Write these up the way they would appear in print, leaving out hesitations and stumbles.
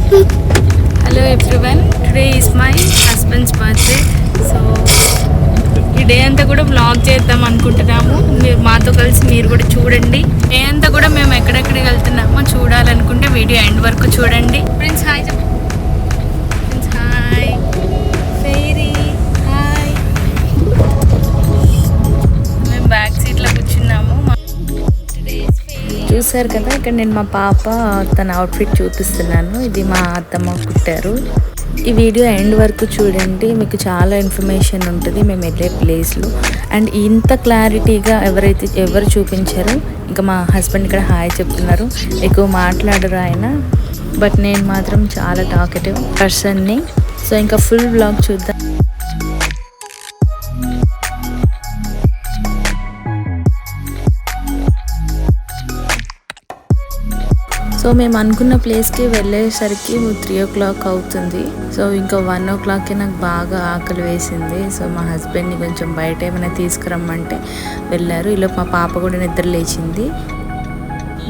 Hello everyone, today is my husband's birthday. So ఈ day అంతా కూడా వ్లాగ్ చేద్దాం అనుకుంటున్నాము. మీరు మాతో కలిసి మీరు కూడా చూడండి. డే అంతా కూడా మేము ఎక్కడెక్కడికి వెళ్తున్నామో చూడాలనుకుంటే వీడియో ఎండ్ వరకు చూడండి. ఫ్రెండ్స్ హాయ్ చెప్పు. Friends hi. Fairy hi. మేము బ్యాక్ సీట్లో కూర్చున్నాము. చూసారు కదా, ఇక్కడ నేను మా పాప తన అవుట్ఫిట్ చూపిస్తున్నాను. ఇది మా అత్తమ్మ కుట్టారు. ఈ వీడియో ఎండ్ వరకు చూడండి, మీకు చాలా ఇన్ఫర్మేషన్ ఉంటుంది మేము వెళ్ళే ప్లేస్లో. అండ్ ఇంత క్లారిటీగా ఎవరు చూపించారు. ఇంకా మా హస్బెండ్ ఇక్కడ హాయ్ చెప్తున్నారు. ఎక్కువ మాట్లాడరు ఆయన, బట్ నేను మాత్రం చాలా టాకెటివ్ పర్సన్ని. సో ఇంకా ఫుల్ వ్లాగ్ చూద్దాం. సో మేము అనుకున్న ప్లేస్కి వెళ్ళేసరికి 3 o'clock అవుతుంది. సో ఇంకా 1 o'clockకి నాకు బాగా ఆకలి వేసింది. సో మా హస్బెండ్ని కొంచెం బయట ఏమైనా తీసుకురమ్మంటే వెళ్ళారు. ఇలా మా పాప కూడా నిద్ర లేచింది.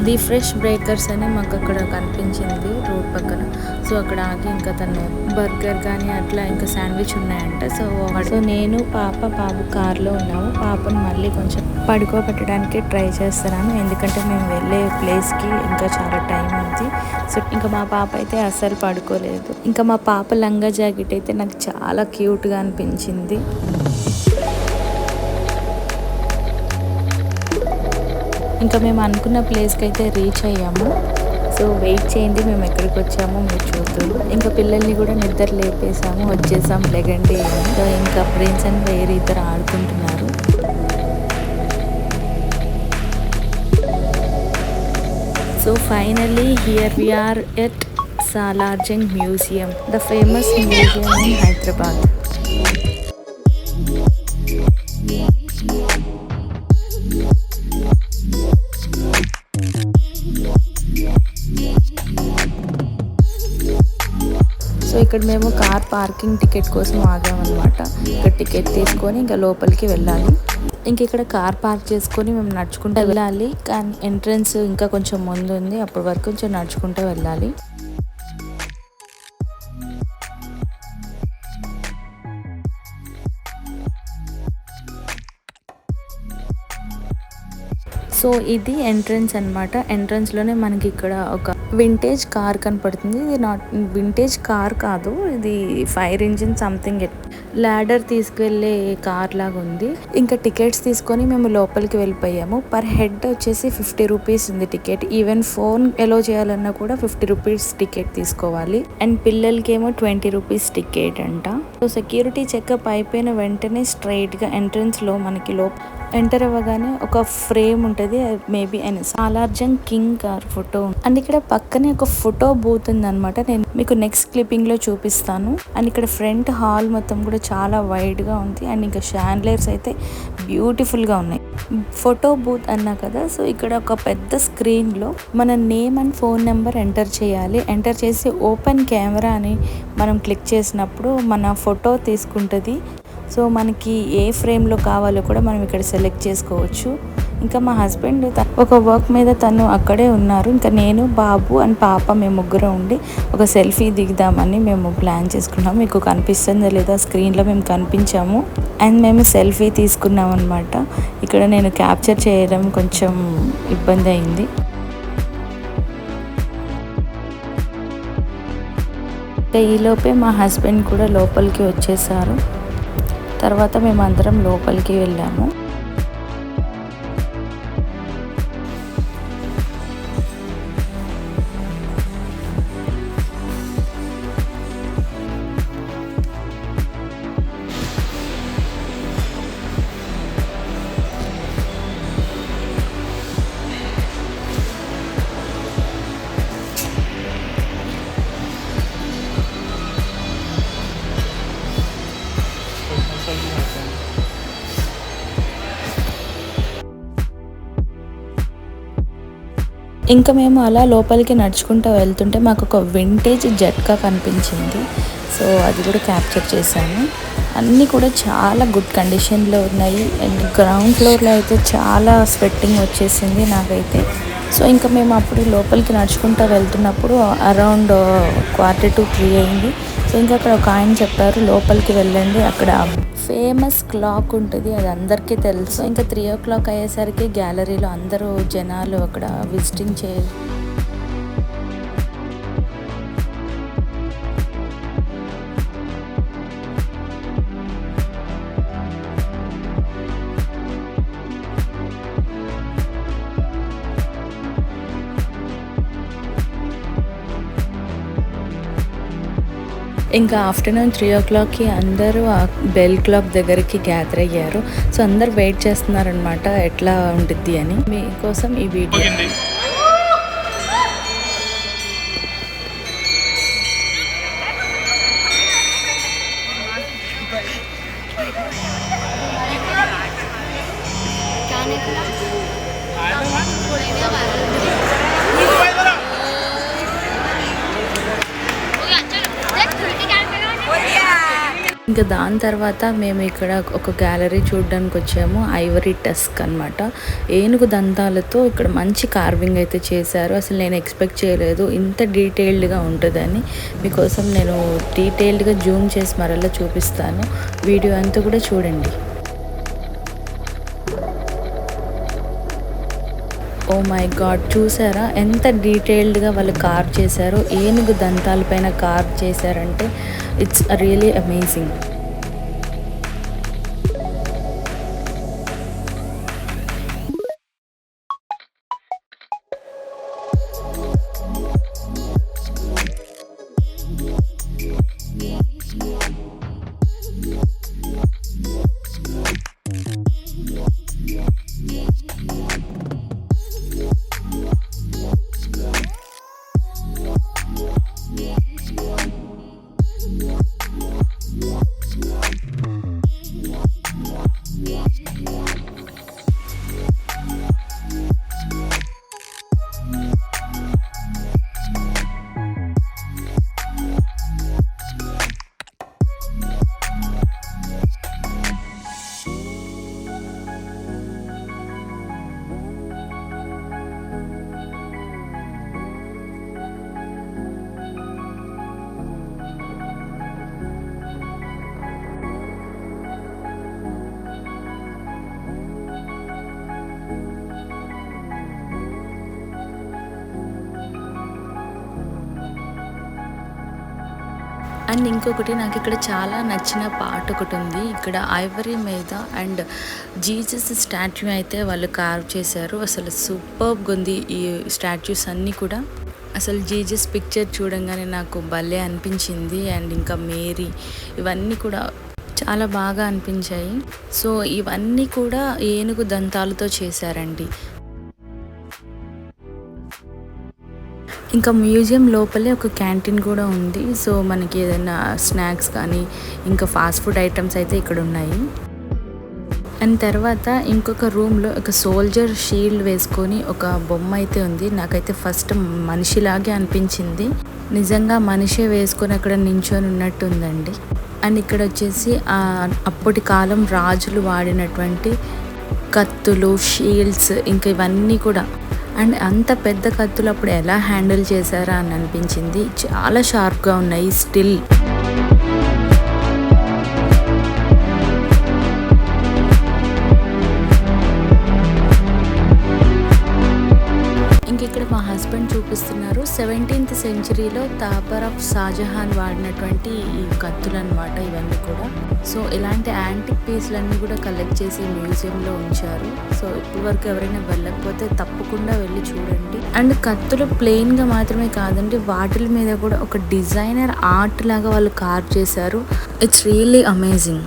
ది ఫ్రెష్ బ్రేకర్స్ అని మాకు అక్కడ కనిపించింది రోడ్ పక్కన. సో అక్కడ ఆగి ఇంకా తను బర్గర్ కానీ అట్లా ఇంకా శాండ్విచ్ ఉన్నాయంట. సో నేను బాబు కార్లో ఉన్నాము. పాపను మళ్ళీ కొంచెం పడుకోబెట్టడానికి ట్రై చేస్తున్నాను, ఎందుకంటే మేము వెళ్ళే ప్లేస్కి ఇంకా చాలా టైం ఉంది. సో ఇంకా మా పాప అయితే అస్సలు పడుకోలేదు. ఇంకా మా పాప లంగా జాకెట్ అయితే నాకు చాలా క్యూట్గా అనిపించింది. ఇంకా మేము అనుకున్న ప్లేస్కి అయితే రీచ్ అయ్యాము. సో వెయిట్ చేయండి, మేము ఎక్కడికి వచ్చామో మీరు చూద్దాం. ఇంకా పిల్లల్ని కూడా నిద్ర లేపేసాము, వచ్చేసాం లెగండి. సో ఇంకా ప్రిన్స్ అండ్ వేరే ఇద్దరు ఆడుకుంటున్నారు. So finally here we are at Salar Jung museum, the famous museum in Hyderabad. So ఇక్కడ మేము కార్ పార్కింగ్ టికెట్ కోసం ఆగామన్నమాట. ఇక్కడ టికెట్ తీసుకొని ఇంకా లోపలికి వెళ్ళాలి. ఇంక ఇక్కడ కార్ పార్క్ చేసుకొని మేము నడుచుకుంటూ వెళ్ళాలి. కానీ ఎంట్రన్స్ ఇంకా కొంచెం ముందు ఉంది, అప్పటి వరకు కొంచెం నడుచుకుంటూ వెళ్ళాలి. సో ఇది ఎంట్రన్స్ అనమాట. ఎంట్రన్స్లోనే మనకి ఇక్కడ ఒక వింటేజ్ కార్ కనపడుతుంది. ఇది నాట్ వింటేజ్ కార్ కాదు, ఇది ఫైర్ ఇంజిన్ సంథింగ్ ల్యాడర్ తీసుకువెళ్ళే కార్ లాగా ఉంది. ఇంకా టికెట్స్ తీసుకొని మేము లోపలికి వెళ్ళిపోయాము. పర్ హెడ్ వచ్చేసి 50 రూపీస్ ఉంది టికెట్. ఈవెన్ ఫోన్ ఎలో చేయాలన్నా కూడా 50 రూపీస్ టికెట్ తీసుకోవాలి. అండ్ పిల్లలకి ఏమో 20 రూపీస్ టికెట్ అంట. సో సెక్యూరిటీ చెకప్ అయిపోయిన వెంటనే స్ట్రైట్గా ఎంట్రన్స్లో మనకి ఎంటర్ అవ్వగానే ఒక ఫ్రేమ్ ఉంటుంది, maybe and Salar Jung king car photo. And ఇక్కడ పక్కనే ఒక ఫోటో బూత్ ఉంది అనమాట. నేను మీకు నెక్స్ట్ క్లిప్పింగ్ లో చూపిస్తాను. అండ్ ఇక్కడ ఫ్రంట్ హాల్ మొత్తం కూడా చాలా వైడ్ గా ఉంది. అండ్ ఇంకా షాండ్లైర్స్ అయితే బ్యూటిఫుల్ గా ఉన్నాయి. ఫోటో బూత్ అన్నా కదా. సో ఇక్కడ ఒక పెద్ద స్క్రీన్ లో మన name and phone number enter చేయాలి. ఎంటర్ చేసి ఓపెన్ కెమెరా అని మనం క్లిక్ చేసినప్పుడు మన ఫోటో తీసుకుంటుంది. సో మనకి ఏ ఫ్రేమ్లో కావాలో కూడా మనం ఇక్కడ సెలెక్ట్ చేసుకోవచ్చు. ఇంకా మా హస్బెండ్ ఒక వర్క్ మీద తను అక్కడే ఉన్నారు. ఇంకా నేను, బాబు అండ్ పాప మేము ముగ్గురం ఉండి ఒక సెల్ఫీ దిగుదామని మేము ప్లాన్ చేసుకున్నాం. మీకు కనిపిస్తుందో లేదా స్క్రీన్లో మేము కనిపించాము. అండ్ మేము సెల్ఫీ తీసుకున్నాం అనమాట. ఇక్కడ నేను క్యాప్చర్ చేయడం కొంచెం ఇబ్బంది అయింది. ఈలోపే మా హస్బెండ్ కూడా లోపలికి వచ్చేసారు. తర్వాత మేమందరం లోపలికి వెళ్ళాము. ఇంకా మేము అలా లోపలికి నడుచుకుంటూ వెళ్తుంటే మాకు ఒక వింటేజ్ జట్కా కనిపించింది. సో అది కూడా క్యాప్చర్ చేశాను. అన్నీ కూడా చాలా గుడ్ కండిషన్లో ఉన్నాయి. అండ్ గ్రౌండ్ ఫ్లోర్లో అయితే చాలా స్వెట్టింగ్ వచ్చేసింది నాకైతే. సో ఇంకా మేము అప్పుడు లోపలికి నడుచుకుంటూ వెళ్తున్నప్పుడు అరౌండ్ 2:45 అయింది. సో ఇంకా అక్కడ ఒక ఆయన చెప్పారు లోపలికి వెళ్ళండి, అక్కడ ఫేమస్ క్లాక్ ఉంటుంది, అది అందరికీ తెలుసు. ఇంకా 3 o'clock అయ్యేసరికి గ్యాలరీలో అందరూ జనాలు అక్కడ విజిటింగ్ ఇంకా ఆఫ్టర్నూన్ 3 o'clockకి అందరూ ఆ బెల్ క్లాక్ దగ్గరికి గ్యాదర్ అయ్యారు. సో అందరు వెయిట్ చేస్తున్నారనమాట ఎట్లా ఉంటుంది అని. మీకోసం ఈ వీడియో. ఇంకా దాని తర్వాత మేము ఇక్కడ ఒక గ్యాలరీ చూడడానికి వచ్చాము, ఐవరీ టస్క్ అనమాట. ఏనుగు దంతాలతో ఇక్కడ మంచి కార్వింగ్ అయితే చేశారు. అసలు నేను ఎక్స్పెక్ట్ చేయలేదు ఇంత డీటెయిల్డ్గా ఉంటుందని. మీకోసం నేను డీటెయిల్డ్గా జూమ్ చేసి మరలా చూపిస్తాను, వీడియో అంతా కూడా చూడండి. ఓ మై గాడ్, చూసారా ఎంత డీటెయిల్డ్గా వాళ్ళు కార్వ్ చేశారో. ఏనుగు దంతాలపైన కార్వ్ చేశారంటే ఇట్స్ రియలీ అమేజింగ్. అండ్ ఇంకొకటి నాకు ఇక్కడ చాలా నచ్చిన పార్ట్ ఒకటి ఉంది. ఇక్కడ ఐవరీ మీద అండ్ జీసస్ స్టాచ్యూ అయితే వాళ్ళు కార్వ్ చేశారు. అసలు సూపర్గా ఉంది ఈ స్టాచ్యూస్ అన్నీ కూడా. అసలు జీసస్ పిక్చర్ చూడంగానే నాకు భలే అనిపించింది. అండ్ ఇంకా మేరీ, ఇవన్నీ కూడా చాలా బాగా అనిపించాయి. సో ఇవన్నీ కూడా ఏనుగు దంతాలతో చేశారండి. ఇంకా మ్యూజియం లోపలే ఒక క్యాంటీన్ కూడా ఉంది. సో మనకి ఏదైనా స్నాక్స్ కానీ ఇంకా ఫాస్ట్ ఫుడ్ ఐటమ్స్ అయితే ఇక్కడ ఉన్నాయి. అండ్ తర్వాత ఇంకొక రూమ్లో ఒక సోల్జర్ షీల్డ్ వేసుకొని ఒక బొమ్మ అయితే ఉంది. నాకైతే ఫస్ట్ మనిషిలాగే అనిపించింది, నిజంగా మనిషే వేసుకొని అక్కడ నించొని ఉన్నట్టు ఉందండి. అండ్ ఇక్కడ వచ్చేసి అప్పటి కాలం రాజులు వాడినటువంటి కత్తులు, షీల్డ్స్, ఇంకా ఇవన్నీ కూడా. అండ్ అంత పెద్ద కత్తులు అప్పుడు ఎలా హ్యాండిల్ చేశారా అని అనిపించింది. చాలా షార్ప్గా ఉన్నాయి స్టిల్. ఇక్కడ మా హస్బెండ్ చూపిస్తున్నారు 17th సెంచరీలో తాపర్ ఆఫ్ షాజహాన్ వాడినటువంటి ఈ కత్తులు అనమాట ఇవన్నీ కూడా. సో ఇలాంటి యాంటిక్ పీస్లన్నీ కూడా కలెక్ట్ చేసి మ్యూజియంలో ఉంచారు. సో ఇప్పటి వరకు ఎవరైనా వెళ్ళకపోతే తప్పకుండా వెళ్ళి చూడండి. అండ్ కత్తులు ప్లెయిన్గా మాత్రమే కాదండి, వాటి మీద కూడా ఒక డిజైనర్ ఆర్ట్ లాగా వాళ్ళు కార్వ్ చేశారు. It's really amazing.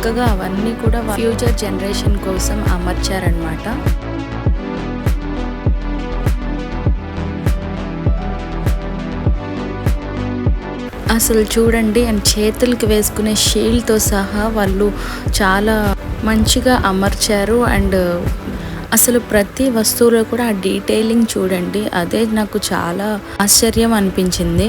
చక్కగా అవన్నీ కూడా ఫ్యూచర్ జనరేషన్ కోసం అమర్చారనమాట. అసలు చూడండి, అండ్ చేతులకి వేసుకునే షీల్డ్తో సహా వాళ్ళు చాలా మంచిగా అమర్చారు. అండ్ అసలు ప్రతి వస్తువులో కూడా ఆ డీటెయిలింగ్ చూడండి, అదే నాకు చాలా ఆశ్చర్యం అనిపించింది.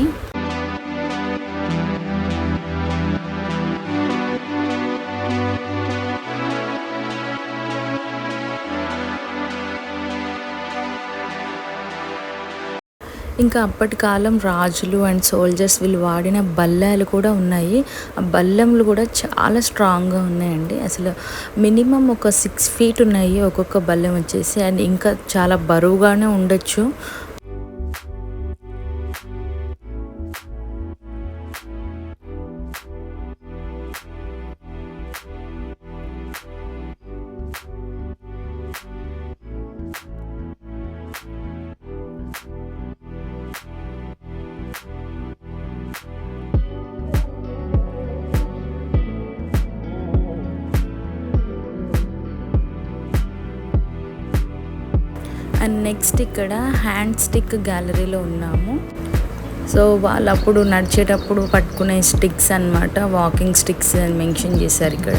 ఇంకా అప్పటి కాలం రాజులు అండ్ సోల్జర్స్ వీళ్ళు వాడిన బల్లాలు కూడా ఉన్నాయి. ఆ బల్లెంలు కూడా చాలా స్ట్రాంగ్గా ఉన్నాయండి. అసలు మినిమం ఒక 6 feet ఉన్నాయి ఒక్కొక్క బల్లెం వచ్చేసి. అండ్ ఇంకా చాలా బరువుగానే ఉండొచ్చు. అండ్ నెక్స్ట్ ఇక్కడ హ్యాండ్ స్టిక్ గ్యాలరీలో ఉన్నాము. సో వాళ్ళు అప్పుడు నడిచేటప్పుడు పట్టుకునే స్టిక్స్ అన్నమాట, వాకింగ్ స్టిక్స్ అని మెన్షన్ చేశారు ఇక్కడ.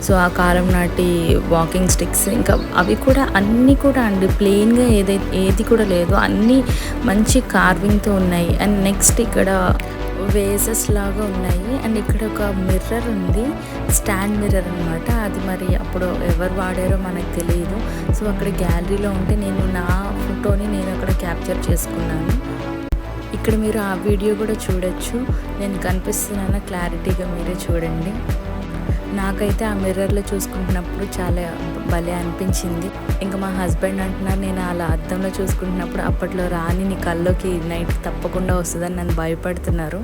సో ఆ కాలం నాటి వాకింగ్ స్టిక్స్, ఇంకా అవి కూడా అన్నీ కూడా అండి ప్లెయిన్గా ఏది కూడా లేదు, అన్నీ మంచి కార్వింగ్తో ఉన్నాయి. అండ్ నెక్స్ట్ ఇక్కడ వేసెస్ లాగా ఉన్నాయి. అండ్ ఇక్కడ ఒక మిర్రర్ ఉంది, స్టాండ్ మిర్రర్ అనమాట. అది మరి అప్పుడు ఎవరు వాడారో మనకు తెలియదు. సో అక్కడ గ్యాలరీలో ఉంటే నేను నా ఫోటోని నేను అక్కడ క్యాప్చర్ చేసుకున్నాను. ఇక్కడ మీరు ఆ వీడియో కూడా చూడొచ్చు, నేను కనిపిస్తున్నాను క్లారిటీగా, మీరే చూడండి. నాకైతే ఆ మిర్రర్లో చూసుకుంటున్నప్పుడు చాలా భలే అనిపించింది. ఇంకా మా హస్బెండ్ అంటున్నారు, నేను అలా అద్దంలో చూసుకుంటున్నప్పుడు అప్పట్లో రాణి నీ కల్లోకి నైట్ తప్పకుండా వస్తుందని నన్ను భయపడుతున్నారు.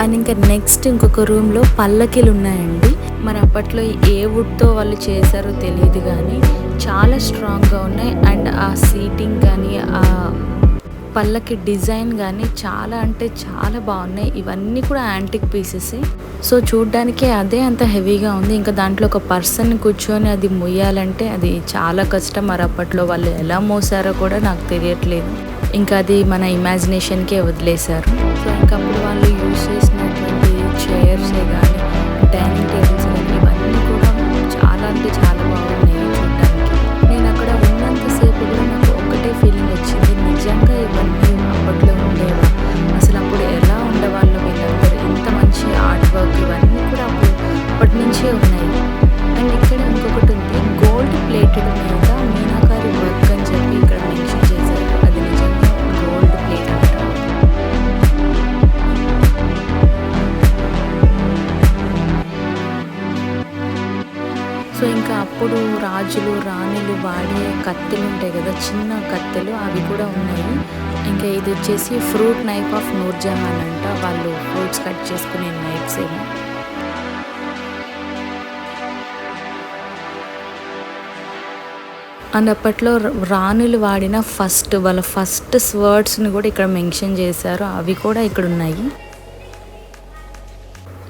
అండ్ ఇంకా నెక్స్ట్ ఇంకొక రూమ్లో పల్లకీలు ఉన్నాయండి. మరి అప్పట్లో ఏ వుడ్తో వాళ్ళు చేశారో తెలియదు కానీ చాలా స్ట్రాంగ్గా ఉన్నాయి. అండ్ ఆ సీటింగ్ కానీ ఆ పల్లకి డిజైన్ కానీ చాలా అంటే చాలా బాగున్నాయి. ఇవన్నీ కూడా యాంటిక్ పీసెస్. సో చూడ్డానికి అదే అంత హెవీగా ఉంది. ఇంకా దాంట్లో ఒక పర్సన్ కూర్చొని అది మొయ్యాలంటే అది చాలా కష్టం. మరి అప్పట్లో వాళ్ళు ఎలా మోసారో కూడా నాకు తెలియట్లేదు. ఇంకా అది మన ఇమాజినేషన్కే వదిలేశారు. సో ఇంకా అప్పుడు వాళ్ళు యూజ్ చేసినటువంటి చైర్సే కానీ డైనింగ్ టేబుల్స్ కానీ ఇవన్నీ కూడా చాలా అంటే చాలా బాగున్నాయి చూడడానికి. నేను అక్కడ ఉన్నంతసేపు కూడా నాకు ఒకటే ఫీలింగ్ వచ్చింది, నిజంగా ఇవన్నీ అప్పట్లో ఉండేవా, అసలు అప్పుడు ఎలా ఉండేవాళ్ళు వీళ్ళందరూ, ఇంత మంచి ఆర్ట్ వర్క్ ఇవన్నీ కూడా అప్పటి నుంచే ఉన్నాయి. అండ్ ఇక్కడ ఇంకొకటి ఉంది, గోల్డ్ ప్లేటెడ్ మీద మీనాకారి వర్క్ అని చెప్పి ఇక్కడ మెన్షన్ చేశారు. అది నిజంగా గోల్డ్ ప్లేట్ అంట. సో ఇంకా అప్పుడు రాజులు రాణులు వాడే కత్తెలు ఉంటాయి కదా, చిన్న కత్తెలు, అవి కూడా ఉన్నాయి. ఇంకా ఇది వచ్చేసి ఫ్రూట్ నైఫ్ ఆఫ్ నూర్జహాన్ అంట, వాళ్ళు ఫ్రూట్స్ కట్ చేసుకునే నైఫ్స్ ఏమో. అండ్ అప్పట్లో రాణులు వాడిన వాళ్ళ ఫస్ట్ స్వర్డ్స్ని కూడా ఇక్కడ మెన్షన్ చేశారు, అవి కూడా ఇక్కడ ఉన్నాయి.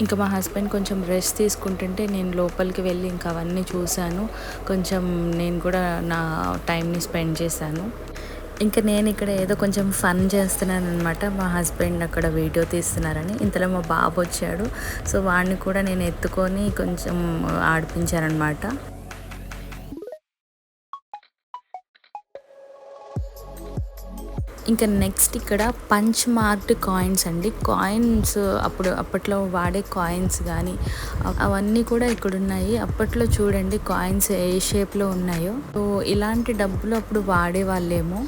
ఇంకా మా హస్బెండ్ కొంచెం రెస్ట్ తీసుకుంటుంటే నేను లోపలికి వెళ్ళి ఇంకా అవన్నీ చూశాను. కొంచెం నేను కూడా నా టైంని స్పెండ్ చేశాను. ఇంకా నేను ఇక్కడ ఏదో కొంచెం ఫన్ చేస్తున్నాను అనమాట. మా హస్బెండ్ అక్కడ వీడియో తీస్తున్నారని. ఇంతలో మా బాబు వచ్చాడు. సో వాడిని కూడా నేను ఎత్తుకొని కొంచెం ఆడిపించానమాట. ఇంకా నెక్స్ట్ ఇక్కడ పంచ్ మార్క్డ్ కాయిన్స్ అండి. కాయిన్స్ అప్పట్లో వాడే కాయిన్స్ కానీ అవన్నీ కూడా ఇక్కడ ఉన్నాయి. అప్పట్లో చూడండి కాయిన్స్ ఏ షేప్లో ఉన్నాయో. సో ఇలాంటి డబ్బులు అప్పుడు వాడే వాళ్ళేమో.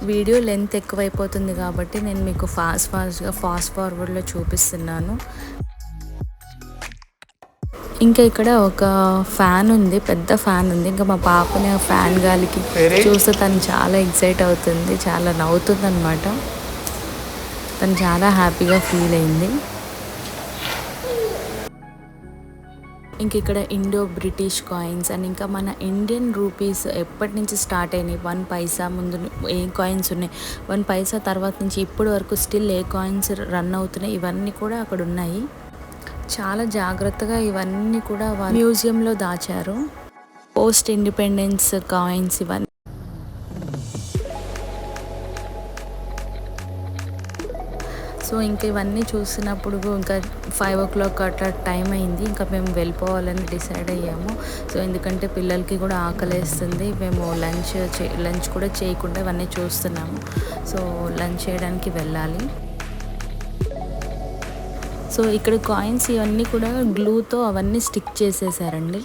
వీడియో లెంత్ ఎక్కువైపోతుంది కాబట్టి నేను మీకు ఫాస్ట్ ఫార్వర్డ్లో చూపిస్తున్నాను. ఇంకా ఇక్కడ ఒక ఫ్యాన్ ఉంది, పెద్ద ఫ్యాన్ ఉంది. ఇంకా మా పాపని ఆ ఫ్యాన్ గాలికి చూస్తే తను చాలా ఎక్సైట్ అవుతుంది, చాలా నవ్వుతుంది అనమాట. తను చాలా హ్యాపీగా ఫీల్ అయింది. ఇంక ఇక్కడ ఇండో బ్రిటిష్ కాయిన్స్ అండ్ ఇంకా మన ఇండియన్ రూపీస్ ఎప్పటి నుంచి స్టార్ట్ అయినాయి, 1 పైసా ముందు ఏ కాయిన్స్ ఉన్నాయి, 1 పైసా తర్వాత నుంచి ఇప్పటి వరకు స్టిల్ ఏ కాయిన్స్ రన్ అవుతున్నాయి, ఇవన్నీ కూడా అక్కడ ఉన్నాయి. చాలా జాగ్రత్తగా ఇవన్నీ కూడా మ్యూజియంలో దాచారు. పోస్ట్ ఇండిపెండెన్స్ కాయిన్స్ ఇవన్నీ. సో ఇంకా ఇవన్నీ చూసినప్పుడు ఇంకా 5 o'clock అట్లా టైం అయింది. ఇంకా మేము వెళ్ళిపోవాలని డిసైడ్ అయ్యాము. సో ఎందుకంటే పిల్లలకి కూడా ఆకలేస్తుంది. మేము లంచ్ కూడా చేయకుండా ఇవన్నీ చూస్తున్నాము. సో లంచ్ చేయడానికి వెళ్ళాలి. సో ఇక్కడ కాయిన్స్ ఇవన్నీ కూడా గ్లూతో అవన్నీ స్టిక్ చేసేసారండి.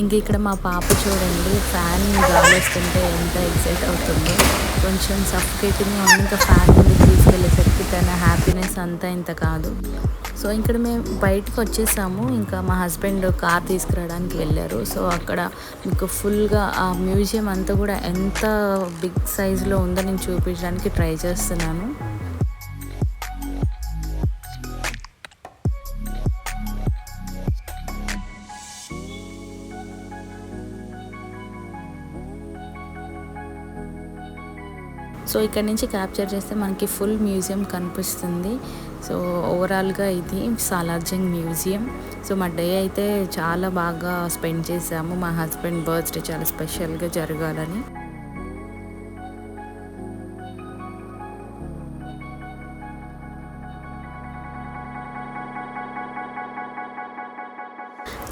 ఇంక ఇక్కడ మా పాప చూడండి, ఫ్యాన్ గాలి వస్తుంటే ఎంత ఎక్సైట్ అవుతుందో. కొంచెం సఫికేటింగ్గా ఉంది. ఇంకా ఫ్యాన్ ముందుకు తీసుకెళ్ళేసరికి తన హ్యాపీనెస్ అంతా ఇంత కాదు. సో ఇక్కడ మేము బయటకు వచ్చేసాము. ఇంకా మా హస్బెండ్ కార్ తీసుకురావడానికి వెళ్ళారు. సో అక్కడ మీకు ఫుల్గా ఆ మ్యూజియం అంతా కూడా ఎంత బిగ్ సైజులో ఉందో నేను చూపించడానికి ట్రై చేస్తున్నాను. సో ఇక్కడ నుంచి క్యాప్చర్ చేస్తే మనకి ఫుల్ మ్యూజియం కనిపిస్తుంది. సో ఓవరాల్గా ఇది సాలార్జంగ్ మ్యూజియం. సో మా డే అయితే చాలా బాగా స్పెండ్ చేసాము. మా హస్బెండ్ బర్త్డే చాలా స్పెషల్గా జరగాలని.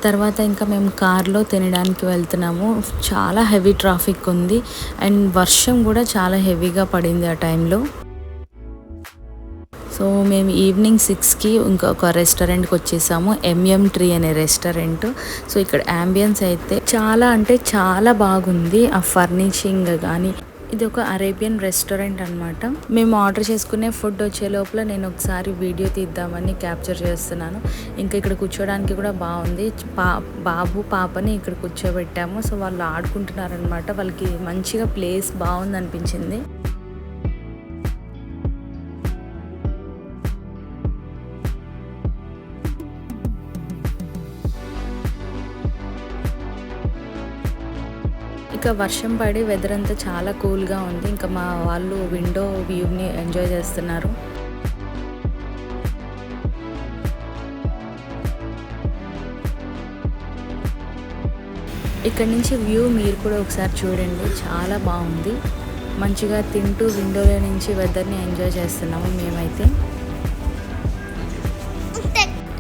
తర్వాత ఇంకా మేము కార్లో తినడానికి వెళ్తున్నాము. చాలా హెవీ ట్రాఫిక్ ఉంది అండ్ వర్షం కూడా చాలా హెవీగా పడింది ఆ టైంలో. సో మేము ఈవినింగ్ 6కి ఇంకొక రెస్టారెంట్కి వచ్చేసాము, MM ట్రీ అనే రెస్టారెంట్. సో ఇక్కడ యాంబియన్స్ అయితే చాలా అంటే చాలా బాగుంది. ఆ ఫర్నిషింగ్ కానీ, ఇది ఒక అరేబియన్ రెస్టారెంట్ అనమాట. మేము ఆర్డర్ చేసుకునే ఫుడ్ వచ్చే లోపల నేను ఒకసారి వీడియో తీద్దామని క్యాప్చర్ చేస్తున్నాను. ఇంకా ఇక్కడ కూర్చోడానికి కూడా బాగుంది. బాబు పాపని ఇక్కడ కూర్చోబెట్టాము. సో వాళ్ళు ఆడుకుంటున్నారనమాట. వాళ్ళకి మంచిగా ప్లేస్ బాగుంది అనిపించింది. ఇంకా వర్షం పడి వెదర్ అంతా చాలా కూల్గా ఉంది. ఇంకా మా వాళ్ళు విండో వ్యూని ఎంజాయ్ చేస్తున్నారు. ఇక్కడ నుంచి వ్యూ మీరు కూడా ఒకసారి చూడండి, చాలా బాగుంది. మంచిగా తింటూ విండోలో నుంచి వెదర్ని ఎంజాయ్ చేస్తున్నాము మేమైతే.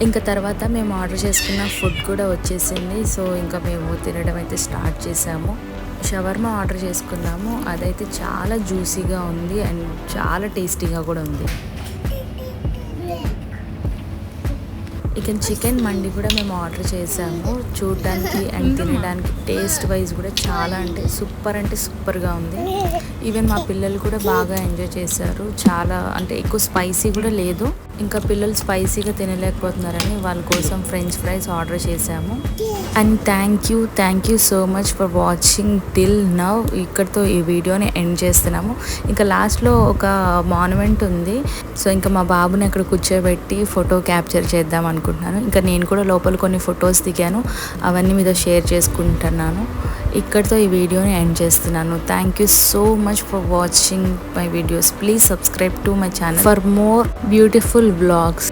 ఇంకా తర్వాత మేము ఆర్డర్ చేసుకున్న ఫుడ్ కూడా వచ్చేసింది. సో ఇంకా మేము తినడం అయితే స్టార్ట్ చేసాము. షవర్మా ఆర్డర్ చేసుకున్నాము. అదైతే చాలా జ్యూసీగా ఉంది అండ్ చాలా టేస్టీగా కూడా ఉంది. ఇక చికెన్ మండి కూడా మేము ఆర్డర్ చేసాము. చూడడానికి అండ్ తినడానికి టేస్ట్ వైజ్ కూడా చాలా అంటే సూపర్గా ఉంది. ఈవెన్ మా పిల్లలు కూడా బాగా ఎంజాయ్ చేశారు. చాలా అంటే ఎక్కువ స్పైసీ కూడా లేదు. ఇంకా పిల్లలు స్పైసీగా తినలేకపోతున్నారని వాళ్ళ కోసం ఫ్రెంచ్ ఫ్రైస్ ఆర్డర్ చేసాము. And thank you so much for watching till now. ఇక్కడితో ఈ వీడియోని ఎండ్ చేస్తున్నాము. ఇంకా లాస్ట్లో ఒక మాన్యుమెంట్ ఉంది. సో ఇంకా మా బాబుని అక్కడ కూర్చోబెట్టి ఫోటో క్యాప్చర్ చేద్దాం అనుకుంటున్నాను. ఇంకా నేను కూడా లోపల కొన్ని ఫొటోస్ దిగాను, అవన్నీ మీతో షేర్ చేసుకుంటున్నాను. ఇక్కడితో ఈ వీడియోని ఎండ్ చేస్తున్నాను. Thank you so much for watching my videos. Please subscribe to my channel for more beautiful vlogs.